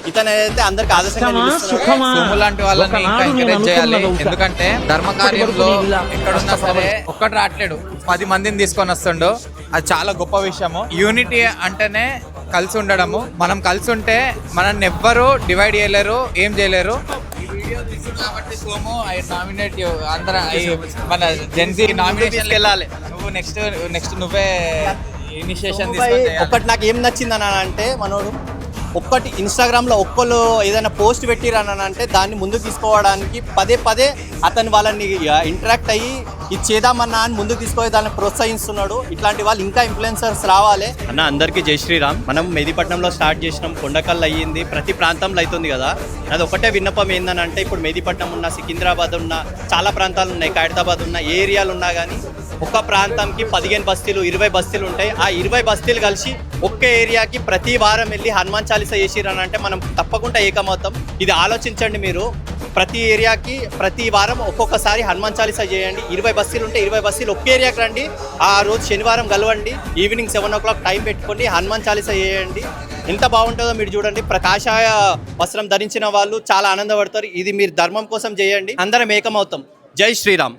ఇతనైతే అందరికి ఆదర్శంగా నిలుస్తున్నాడు. సోము లాంటి వాళ్ళని ఇంకా ఎంకరేజ్ చేయాలి. ఎందుకంటే ధర్మకార్యంలో ఎక్కడున్నా సరే ఒక్కడు రావట్లేడు, 10 మందిని తీసుకొని వస్తుండు. అది చాలా గొప్ప విషయము. యూనిటీ అంటేనే కలిసి ఉండడము. మనం కలిసి ఉంటే మనల్ని ఎవ్వరు డివైడ్ చేయలేరు, ఏం చేయలేరు. ఈ వీడియో తీసుకుంది కాబట్టి సోము నామినేట్ అందరూ మన జెన్సీ నామినేషన్ వెళ్ళాలి. నువ్వు నెక్స్ట్ నువ్వే ఇనిషియేషన్ తీసుకుంటే. ఒకటి నాకు ఏం నచ్చిందని అంటే మనోడు ఒక్కటి ఇన్స్టాగ్రామ్లో ఒక్కళ్ళు ఏదైనా పోస్ట్ పెట్టిరని అంటే దాన్ని ముందుకు తీసుకోవడానికి పదే అతను వాళ్ళని ఇంటరాక్ట్ అయ్యి ఇది చేద్దామన్నా అని ముందుకు తీసుకొని దాన్ని ప్రోత్సహిస్తున్నాడు. ఇట్లాంటి వాళ్ళు ఇంకా ఇన్ఫ్లుయెన్సర్స్ రావాలి అన్న. అందరికీ జై శ్రీరామ్. మనం మెహదీపట్నంలో స్టార్ట్ చేసినాం, కొండకల్ అయ్యింది, ప్రతి ప్రాంతంలో అవుతుంది కదా. అది ఒకటే విన్నపం ఏందని అంటే ఇప్పుడు మెహదీపట్నం ఉన్న, సికింద్రాబాద్ ఉన్న, చాలా ప్రాంతాలు ఉన్నాయి, ఖైరతాబాద్ ఉన్న, ఏ ఏరియాలు ఉన్నా కానీ ఒక్క ప్రాంతంకి 15 బస్తీలు 20 బస్తీలు ఉంటాయి. ఆ 20 బస్తీలు కలిసి ఒక్క ఏరియాకి ప్రతి వారం వెళ్ళి హనుమాన్ చాలీసా చేసిరని అంటే మనం తప్పకుండా ఏకమవుతాం. ఇది ఆలోచించండి మీరు. ప్రతి ఏరియాకి ప్రతి వారం ఒక్కొక్కసారి హనుమాన్ చాలీసా చేయండి. 20 బస్తీలు ఉంటే 20 బస్తీలు ఒక్క ఏరియాకి రండి. ఆ రోజు శనివారం కలవండి, ఈవినింగ్ 7 o'clock టైం పెట్టుకోండి, హనుమాన్ చాలీసా చేయండి. ఎంత బాగుంటుందో మీరు చూడండి. కాషాయ వస్త్రం ధరించిన వాళ్ళు చాలా ఆనందపడతారు. ఇది మీరు ధర్మం కోసం చేయండి, అందరం ఏకమవుతాం. జై శ్రీరామ్.